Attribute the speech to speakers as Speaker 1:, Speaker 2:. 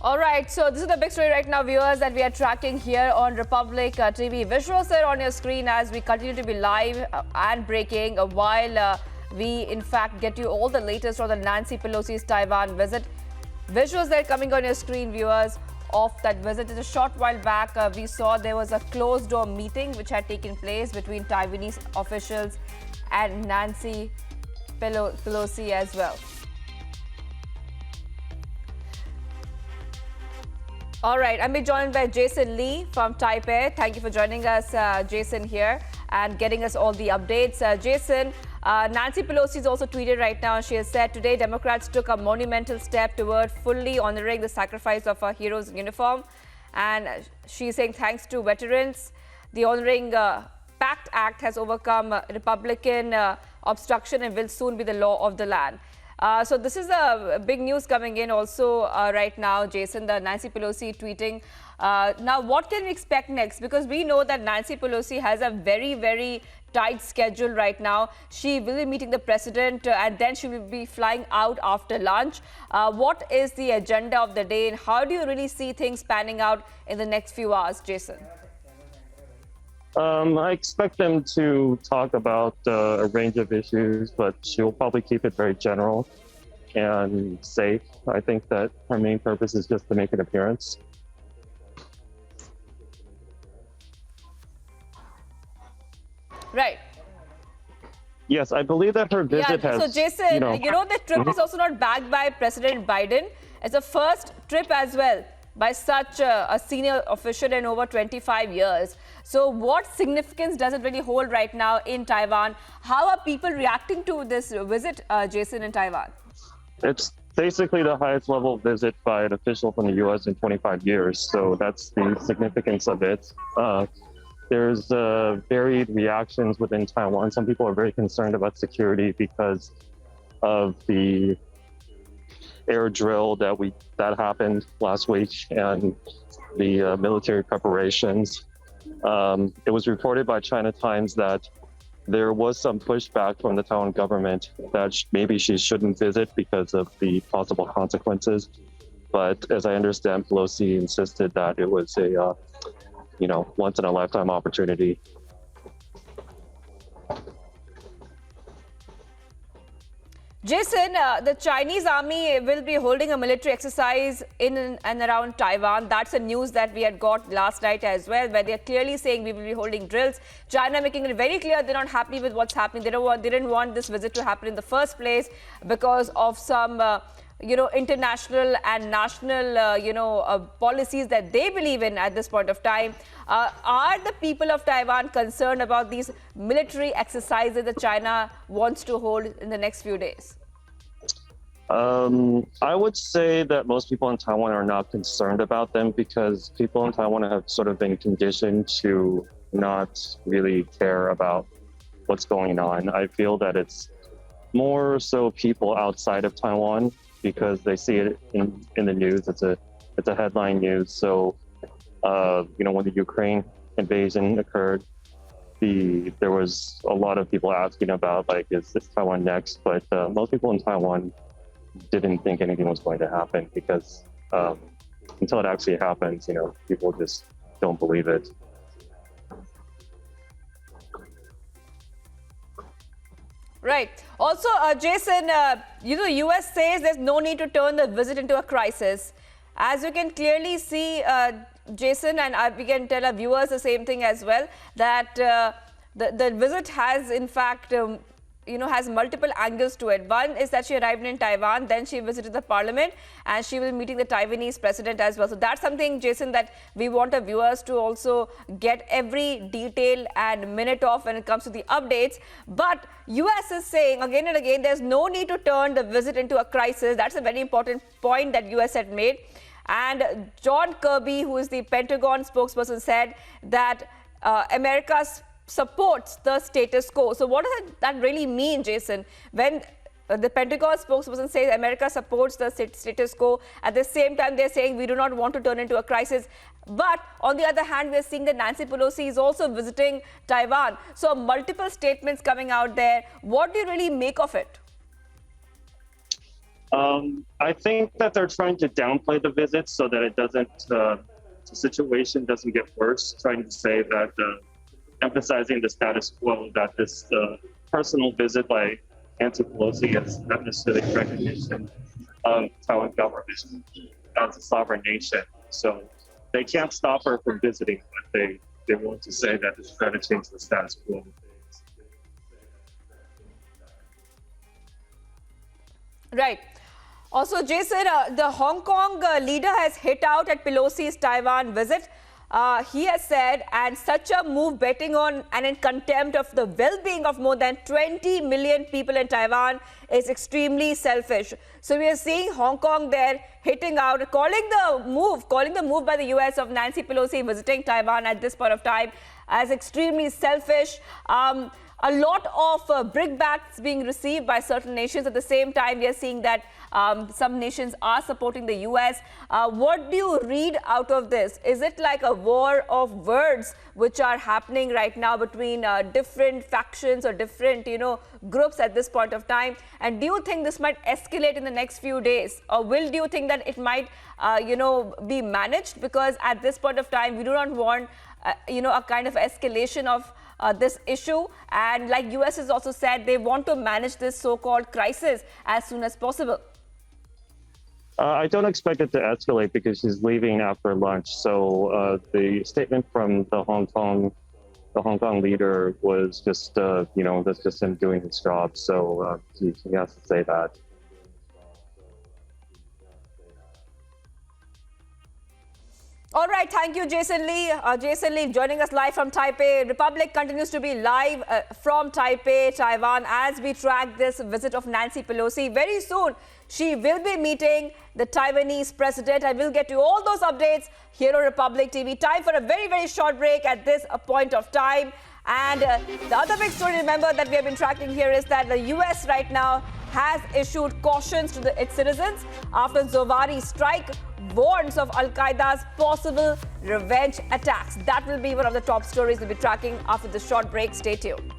Speaker 1: All right, so this is the big story right now, viewers, that we are tracking here on Republic TV. Visuals there on your screen as we continue to be live and breaking while we, in fact, get you all the latest on the Nancy Pelosi's Taiwan visit. Visuals there coming on your screen, viewers, of that visit. Just a short while back, we saw there was a closed-door meeting which had taken place between Taiwanese officials and Nancy Pelosi as well. All right, I'm being joined by Jason Lee from Taipei. Thank you for joining us, Jason, here and getting us all the updates. Jason, Nancy Pelosi has also tweeted right now. She has said today Democrats took a monumental step toward fully honoring the sacrifice of our heroes in uniform. And she's saying thanks to veterans, the Honoring Pact Act has overcome Republican obstruction and will soon be the law of the land. So this is the big news coming in also right now, Jason, the Nancy Pelosi tweeting. Now, what can we expect next? Because we know that Nancy Pelosi has a very, very tight schedule right now. She will be meeting the president and then she will be flying out after lunch. What is the agenda of the day and how do you really see things panning out in the next few hours, Jason?
Speaker 2: I expect them to talk about a range of issues, but she'll probably keep it very general and safe. I think that her main purpose is just to make an appearance.
Speaker 1: Right.
Speaker 2: Yes, I believe that her visit has...
Speaker 1: So Jason, the trip is also not backed by President Biden. It's the first trip as well by such a senior official in over 25 years. So what significance does it really hold right now in Taiwan? How are people reacting to this visit, Jason, in Taiwan?
Speaker 2: It's basically the highest level visit by an official from the U.S. in 25 years. So that's the significance of it. There's varied reactions within Taiwan. Some people are very concerned about security because of the air drill that happened last week and the military preparations. It was reported by China Times that there was some pushback from the Taiwan government that maybe she shouldn't visit because of the possible consequences. But as I understand, Pelosi insisted that it was a once in a lifetime opportunity.
Speaker 1: Jason, the Chinese army will be holding a military exercise in and around Taiwan. That's the news that we had got last night as well, where they're clearly saying we will be holding drills. China making it very clear they're not happy with what's happening. They didn't want this visit to happen in the first place because of some international and national, policies that they believe in at this point of time. Are the people of Taiwan concerned about these military exercises that China wants to hold in the next few days?
Speaker 2: I would say that most people in Taiwan are not concerned about them because people in Taiwan have sort of been conditioned to not really care about what's going on. I feel that it's more so people outside of Taiwan because they see it in the news. It's a headline news. So, when the Ukraine invasion occurred, there was a lot of people asking about, is Taiwan next? But most people in Taiwan didn't think anything was going to happen because until it actually happens, people just don't believe it.
Speaker 1: Right. Also, Jason, U.S. says there's no need to turn the visit into a crisis. As you can clearly see, Jason, and we can tell our viewers the same thing as well, that the visit has, in fact, has multiple angles to it. One is that she arrived in Taiwan, then she visited the parliament, and she will be meeting the Taiwanese president as well. So that's something, Jason, that we want our viewers to also get every detail and minute of when it comes to the updates. But U.S. is saying again and again, there's no need to turn the visit into a crisis. That's a very important point that U.S. had made. And John Kirby, who is the Pentagon spokesperson, said that America supports the status quo. So what does that really mean, Jason, when the Pentagon spokesperson says America supports the status quo? At the same time, they're saying we do not want to turn into a crisis. But on the other hand, we're seeing that Nancy Pelosi is also visiting Taiwan. So multiple statements coming out there. What do you really make of it?
Speaker 2: I think that they're trying to downplay the visit so that it doesn't, the situation doesn't get worse. Trying to say that, emphasizing the status quo, that this personal visit by Nancy Pelosi is not necessarily recognition of Taiwan government as a sovereign nation. So they can't stop her from visiting, but they want to say that it's trying to change the status quo.
Speaker 1: Right. Also, Jason, the Hong Kong leader has hit out at Pelosi's Taiwan visit. He has said, and such a move betting on and in contempt of the well-being of more than 20 million people in Taiwan is extremely selfish. So we are seeing Hong Kong there hitting out, calling the move by the US of Nancy Pelosi visiting Taiwan at this point of time as extremely selfish. A lot of brickbats being received by certain nations. At the same time, we are seeing that some nations are supporting the US. What do you read out of this? Is it like a war of words which are happening right now between different factions or different, groups at this point of time? And do you think this might escalate in the next few days? Or do you think that it might, be managed? Because at this point of time, we do not want, a kind of escalation of this issue, and like US has also said, they want to manage this so-called crisis as soon as possible.
Speaker 2: I don't expect it to escalate because she's leaving after lunch. So the statement from the Hong Kong leader was just, that's just him doing his job. So he has to say that.
Speaker 1: All right, thank you, Jason Lee. Jason Lee joining us live from Taipei. Republic continues to be live from Taipei, Taiwan, as we track this visit of Nancy Pelosi. Very soon, she will be meeting the Taiwanese president. I will get you all those updates here on Republic TV. Time for a very, very short break at this point of time. And the other big story, remember, that we have been tracking here is that the US right now has issued cautions to its citizens after Zawahiri strike warns of Al-Qaeda's possible revenge attacks. That will be one of the top stories we'll be tracking after this short break. Stay tuned.